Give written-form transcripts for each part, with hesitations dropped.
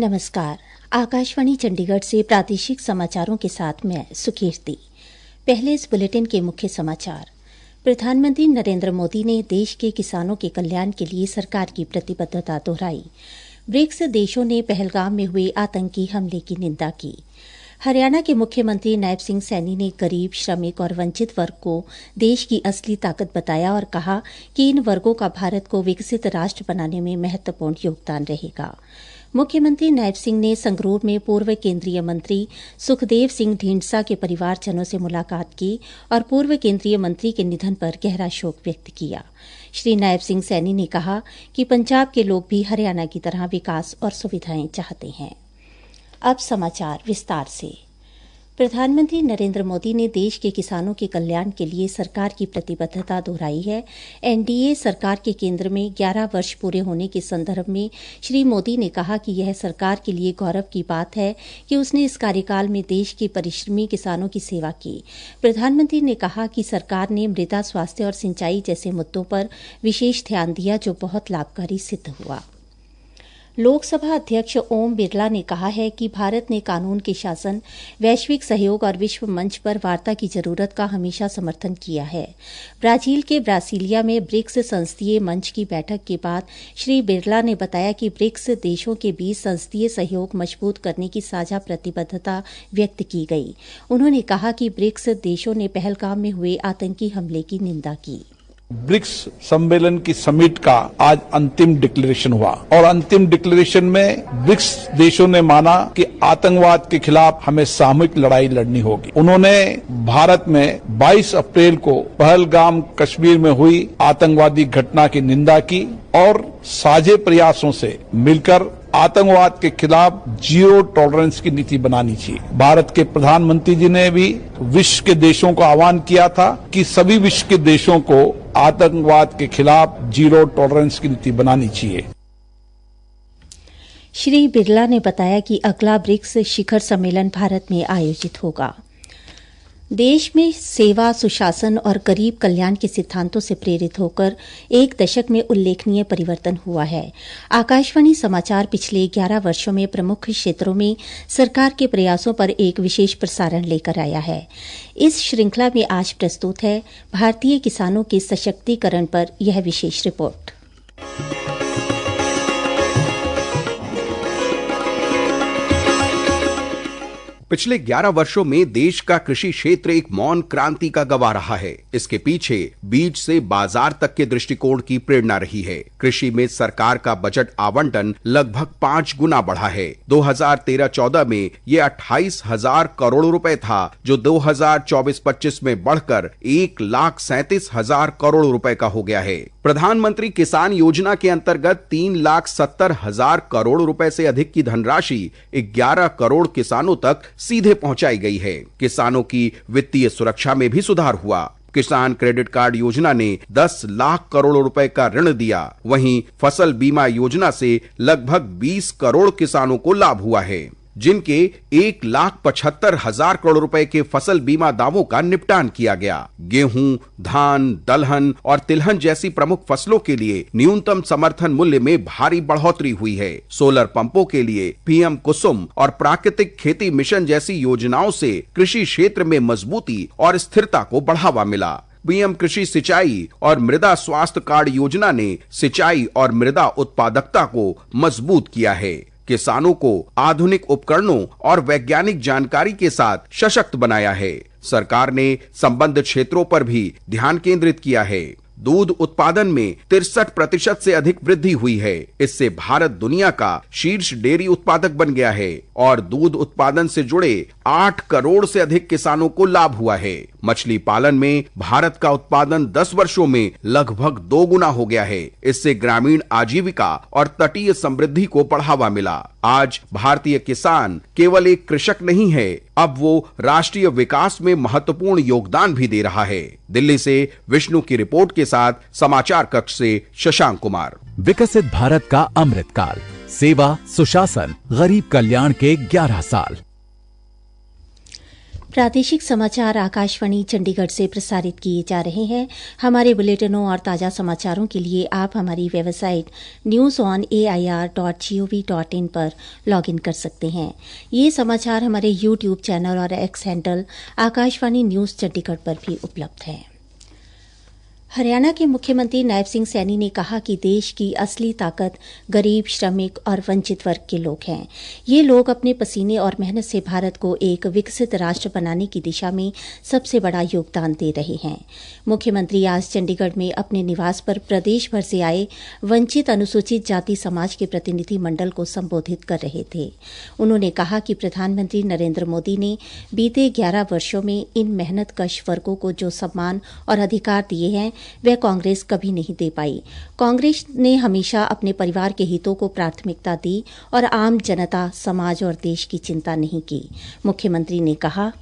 नमस्कार। आकाशवाणी चंडीगढ़ से प्रादेशिक समाचारों के साथ मैं सुकीर्ति। पहले इस बुलेटिन के मुख्य समाचार। प्रधानमंत्री नरेंद्र मोदी ने देश के किसानों के कल्याण के लिए सरकार की प्रतिबद्धता दोहराई। ब्रिक्स देशों ने पहलगाम में हुए आतंकी हमले की निंदा की। हरियाणा के मुख्यमंत्री नायब सिंह सैनी ने गरीब, श्रमिक और वंचित वर्ग को देश की असली ताकत बताया और कहा कि इन वर्गों का भारत को विकसित राष्ट्र बनाने में महत्वपूर्ण योगदान रहेगा। मुख्यमंत्री नायब सिंह ने संगरूर में पूर्व केंद्रीय मंत्री सुखदेव सिंह ढींढसा के परिवारजनों से मुलाकात की और पूर्व केंद्रीय मंत्री के निधन पर गहरा शोक व्यक्त किया। श्री नायब सिंह सैनी ने कहा कि पंजाब के लोग भी हरियाणा की तरह विकास और सुविधाएं चाहते हैं। अब समाचार विस्तार से। प्रधानमंत्री नरेंद्र मोदी ने देश के किसानों के कल्याण के लिए सरकार की प्रतिबद्धता दोहराई है। एनडीए सरकार के केंद्र में 11 वर्ष पूरे होने के संदर्भ में श्री मोदी ने कहा कि यह सरकार के लिए गौरव की बात है कि उसने इस कार्यकाल में देश के परिश्रमी किसानों की सेवा की। प्रधानमंत्री ने कहा कि सरकार ने मृदा स्वास्थ्य और सिंचाई जैसे मुद्दों पर विशेष ध्यान दिया, जो बहुत लाभकारी सिद्ध हुआ। लोकसभा अध्यक्ष ओम बिरला ने कहा है कि भारत ने कानून के शासन, वैश्विक सहयोग और विश्व मंच पर वार्ता की जरूरत का हमेशा समर्थन किया है। ब्राजील के ब्रासिलिया में ब्रिक्स संसदीय मंच की बैठक के बाद श्री बिरला ने बताया कि ब्रिक्स देशों के बीच संसदीय सहयोग मजबूत करने की साझा प्रतिबद्धता व्यक्त की गई। उन्होंने कहा कि ब्रिक्स देशों ने पहलगाम में हुए आतंकी हमले की निंदा की। ब्रिक्स सम्मेलन की समिट का आज अंतिम डिक्लेरेशन हुआ और अंतिम डिक्लेरेशन में ब्रिक्स देशों ने माना कि आतंकवाद के खिलाफ हमें सामूहिक लड़ाई लड़नी होगी। उन्होंने भारत में 22 अप्रैल को पहलगाम कश्मीर में हुई आतंकवादी घटना की निंदा की और साझे प्रयासों से मिलकर आतंकवाद के खिलाफ जीरो टॉलरेंस की नीति बनानी चाहिए। भारत के प्रधानमंत्री जी ने भी विश्व के देशों को आह्वान किया था कि सभी विश्व के देशों को आतंकवाद के खिलाफ जीरो टॉलरेंस की नीति बनानी चाहिए। श्री बिरला ने बताया कि अगला ब्रिक्स शिखर सम्मेलन भारत में आयोजित होगा। देश में सेवा, सुशासन और गरीब कल्याण के सिद्धांतों से प्रेरित होकर एक दशक में उल्लेखनीय परिवर्तन हुआ है। आकाशवाणी समाचार पिछले 11 वर्षों में प्रमुख क्षेत्रों में सरकार के प्रयासों पर एक विशेष प्रसारण लेकर आया है। इस श्रृंखला में आज प्रस्तुत है भारतीय किसानों के सशक्तिकरण पर यह विशेष रिपोर्ट। पिछले 11 वर्षों में देश का कृषि क्षेत्र एक मौन क्रांति का गवाह रहा है। इसके पीछे बीज से बाजार तक के दृष्टिकोण की प्रेरणा रही है। कृषि में सरकार का बजट आवंटन लगभग 5 गुना बढ़ा है। 2013-14 में ये 28,000 करोड़ रुपए था, जो 2024-25 में बढ़कर 1,37,000 करोड़ रुपए का हो गया है। प्रधानमंत्री किसान योजना के अंतर्गत 3,70,000 करोड़ रुपए से अधिक की धनराशि 11 करोड़ किसानों तक सीधे पहुंचाई गई है। किसानों की वित्तीय सुरक्षा में भी सुधार हुआ। किसान क्रेडिट कार्ड योजना ने 10 लाख करोड़ रुपए का ऋण दिया। वहीं फसल बीमा योजना से लगभग 20 करोड़ किसानों को लाभ हुआ है, जिनके 1,75,000 करोड़ रुपए के फसल बीमा दावों का निपटान किया गया। गेहूं, धान, दलहन और तिलहन जैसी प्रमुख फसलों के लिए न्यूनतम समर्थन मूल्य में भारी बढ़ोतरी हुई है। सोलर पंपों के लिए पीएम कुसुम और प्राकृतिक खेती मिशन जैसी योजनाओं से कृषि क्षेत्र में मजबूती और स्थिरता को बढ़ावा मिला। पीएम कृषि सिंचाई और मृदा स्वास्थ्य कार्ड योजना ने सिंचाई और मृदा उत्पादकता को मजबूत किया है। किसानों को आधुनिक उपकरणों और वैज्ञानिक जानकारी के साथ सशक्त बनाया है। सरकार ने संबद्ध क्षेत्रों पर भी ध्यान केंद्रित किया है। दूध उत्पादन में 63% से अधिक वृद्धि हुई है। इससे भारत दुनिया का शीर्ष डेयरी उत्पादक बन गया है और दूध उत्पादन से जुड़े 8 करोड़ से अधिक किसानों को लाभ हुआ है। मछली पालन में भारत का उत्पादन 10 वर्षों में लगभग 2 गुना हो गया है। इससे ग्रामीण आजीविका और तटीय समृद्धि को बढ़ावा मिला। आज भारतीय किसान केवल एक कृषक नहीं है, अब वो राष्ट्रीय विकास में महत्वपूर्ण योगदान भी दे रहा है। दिल्ली से विष्णु की रिपोर्ट के साथ समाचार कक्ष से शशांक कुमार। विकसित भारत का अमृतकाल, सेवा, सुशासन, गरीब कल्याण के 11 साल। प्रादेशिक समाचार आकाशवाणी चंडीगढ़ से प्रसारित किए जा रहे हैं। हमारे बुलेटिनों और ताज़ा समाचारों के लिए आप हमारी वेबसाइट newsonair.gov.in पर लॉगिन कर सकते हैं। ये समाचार हमारे YouTube चैनल और x handle Akashvani news Chandigarh पर भी उपलब्ध हैं। हरियाणा के मुख्यमंत्री नायब सिंह सैनी ने कहा कि देश की असली ताकत गरीब, श्रमिक और वंचित वर्ग के लोग हैं। ये लोग अपने पसीने और मेहनत से भारत को एक विकसित राष्ट्र बनाने की दिशा में सबसे बड़ा योगदान दे रहे हैं। मुख्यमंत्री आज चंडीगढ़ में अपने निवास पर प्रदेश भर से आए वंचित अनुसूचित जाति समाज के प्रतिनिधि मंडल को संबोधित कर रहे थे। उन्होंने कहा कि प्रधानमंत्री नरेंद्र मोदी ने बीते 11 वर्षों में इन मेहनतकश वर्गों को जो सम्मान और अधिकार दिए हैं वह कांग्रेस कभी नहीं दे पाई। कांग्रेस ने हमेशा अपने परिवार के हितों को प्राथमिकता दी और आम जनता, समाज और देश की चिंता नहीं की। मुख्यमंत्री ने कहा,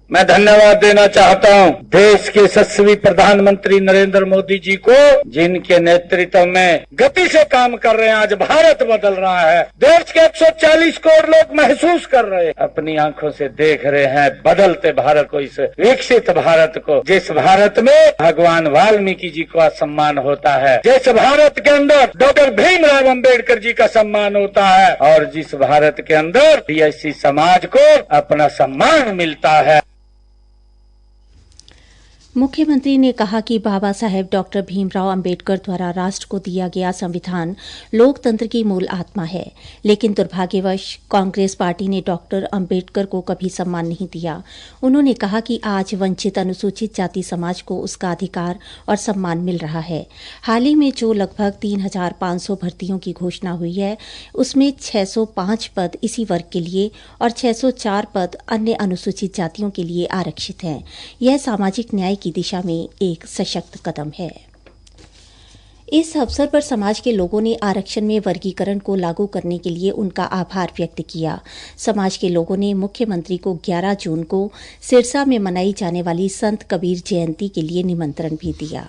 मैं धन्यवाद देना चाहता हूं देश के यशस्वी प्रधानमंत्री नरेंद्र मोदी जी को, जिनके नेतृत्व में गति से काम कर रहे हैं। आज भारत बदल रहा है। देश के 140 करोड़ लोग महसूस कर रहे हैं, अपनी आंखों से देख रहे हैं बदलते भारत को, इस विकसित भारत को, जिस भारत में भगवान वाल्मीकि जी का सम्मान होता है, जिस भारत के अंदर डॉक्टर भीमराव अम्बेडकर जी का सम्मान होता है और जिस भारत के अंदर बीएससी समाज को अपना सम्मान मिलता है। मुख्यमंत्री ने कहा कि बाबा साहेब डॉक्टर भीमराव अम्बेडकर द्वारा राष्ट्र को दिया गया संविधान लोकतंत्र की मूल आत्मा है, लेकिन दुर्भाग्यवश कांग्रेस पार्टी ने डॉक्टर अम्बेडकर को कभी सम्मान नहीं दिया। उन्होंने कहा कि आज वंचित अनुसूचित जाति समाज को उसका अधिकार और सम्मान मिल रहा है। हाल ही में जो लगभग 3,500 भर्तियों की घोषणा हुई है, उसमें 605 पद इसी वर्ग के लिए और 604 पद अन्य अनुसूचित जातियों के लिए आरक्षित हैं। यह सामाजिक न्याय की दिशा में एक सशक्त कदम है। इस अवसर पर समाज के लोगों ने आरक्षण में वर्गीकरण को लागू करने के लिए उनका आभार व्यक्त किया। समाज के लोगों ने मुख्यमंत्री को 11 जून को सिरसा में मनाई जाने वाली संत कबीर जयंती के लिए निमंत्रण भी दिया।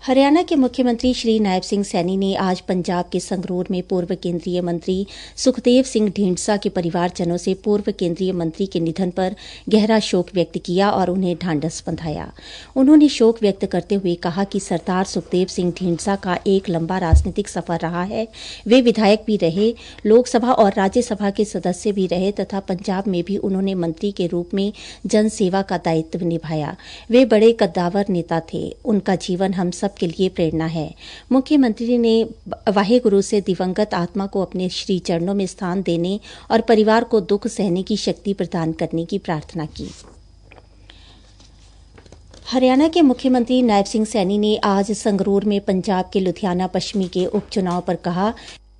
हरियाणा के मुख्यमंत्री श्री नायब सिंह सैनी ने आज पंजाब के संगरूर में पूर्व केंद्रीय मंत्री सुखदेव सिंह ढींढसा के परिवारजनों से पूर्व केंद्रीय मंत्री के निधन पर गहरा शोक व्यक्त किया और उन्हें ढांढस बंधाया। उन्होंने शोक व्यक्त करते हुए कहा कि सरदार सुखदेव सिंह ढींढसा का एक लंबा राजनीतिक सफर रहा है। वे विधायक भी रहे, लोकसभा और राज्यसभा के सदस्य भी रहे तथा पंजाब में भी उन्होंने मंत्री के रूप में जनसेवा का दायित्व निभाया। वे बड़े कद्दावर नेता थे। उनका जीवन हम सब के लिए प्रेरणा है। मुख्यमंत्री ने वाहेगुरु से दिवंगत आत्मा को अपने श्री चरणों में स्थान देने और परिवार को दुख सहने की शक्ति प्रदान करने की प्रार्थना की। हरियाणा के मुख्यमंत्री नायब सिंह सैनी ने आज संगरूर में पंजाब के लुधियाना पश्चिमी के उपचुनाव पर कहा,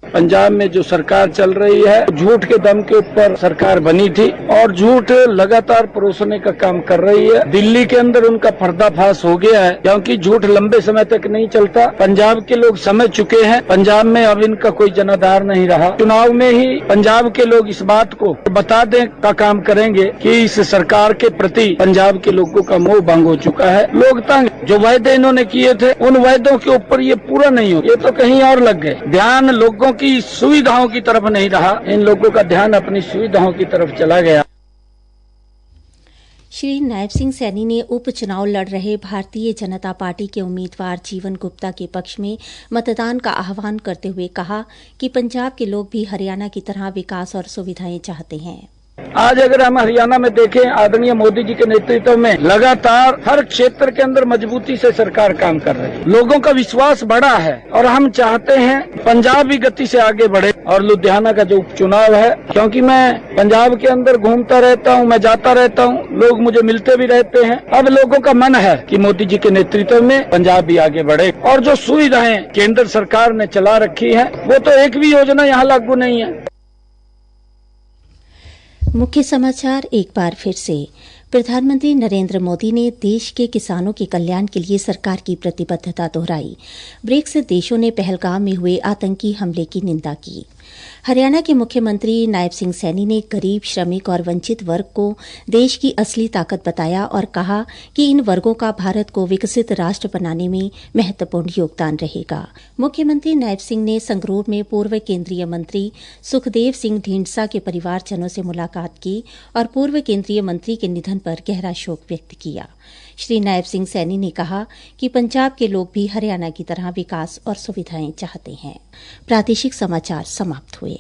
पंजाब में जो सरकार चल रही है, झूठ के दम के ऊपर सरकार बनी थी और झूठ लगातार परोसने का काम कर रही है। दिल्ली के अंदर उनका पर्दाफाश हो गया है, क्योंकि झूठ लंबे समय तक नहीं चलता। पंजाब के लोग समझ चुके हैं, पंजाब में अब इनका कोई जनाधार नहीं रहा। चुनाव में ही पंजाब के लोग इस बात को बता दें का काम करेंगे कि इस सरकार के प्रति पंजाब के लोगों का मोह भंग हो चुका है। लोग तंग, जो वायदे इन्होंने किए थे उन वायदों के ऊपर ये पूरा नहीं हो, ये तो कहीं और लग गए। ध्यान लोगों की सुविधाओं की तरफ नहीं रहा, इन लोगों का ध्यान अपनी सुविधाओं की तरफ चला गया। श्री नायब सिंह सैनी ने उपचुनाव लड़ रहे भारतीय जनता पार्टी के उम्मीदवार जीवन गुप्ता के पक्ष में मतदान का आह्वान करते हुए कहा कि पंजाब के लोग भी हरियाणा की तरह विकास और सुविधाएं चाहते हैं। आज अगर हम हरियाणा में देखें, आदरणीय मोदी जी के नेतृत्व में लगातार हर क्षेत्र के अंदर मजबूती से सरकार काम कर रही है। लोगों का विश्वास बढ़ा है और हम चाहते हैं पंजाब भी गति से आगे बढ़े। और लुधियाना का जो उपचुनाव है, क्योंकि मैं पंजाब के अंदर घूमता रहता हूं, मैं जाता रहता हूं, लोग मुझे मिलते भी रहते हैं। अब लोगों का मन है कि मोदी जी के नेतृत्व में पंजाब भी आगे बढ़े और जो सुविधाएं केंद्र सरकार ने चला रखी है, वो तो एक भी योजना यहाँ लागू नहीं है। मुख्य समाचार एक बार फिर से। प्रधानमंत्री नरेंद्र मोदी ने देश के किसानों के कल्याण के लिए सरकार की प्रतिबद्धता दोहराई। ब्रिक्स देशों ने पहलगाम में हुए आतंकी हमले की निंदा की। हरियाणा के मुख्यमंत्री नायब सिंह सैनी ने गरीब, श्रमिक और वंचित वर्ग को देश की असली ताकत बताया और कहा कि इन वर्गों का भारत को विकसित राष्ट्र बनाने में महत्वपूर्ण योगदान रहेगा। मुख्यमंत्री नायब सिंह ने संगरूर में पूर्व केंद्रीय मंत्री सुखदेव सिंह ढींढसा के परिवारजनों से मुलाकात की और पूर्व केंद्रीय मंत्री के निधन पर गहरा शोक व्यक्त किया। श्री नायब सिंह सैनी ने कहा कि पंजाब के लोग भी हरियाणा की तरह विकास और सुविधाएं चाहते हैं। प्रादेशिक समाचार समाप्त हुए।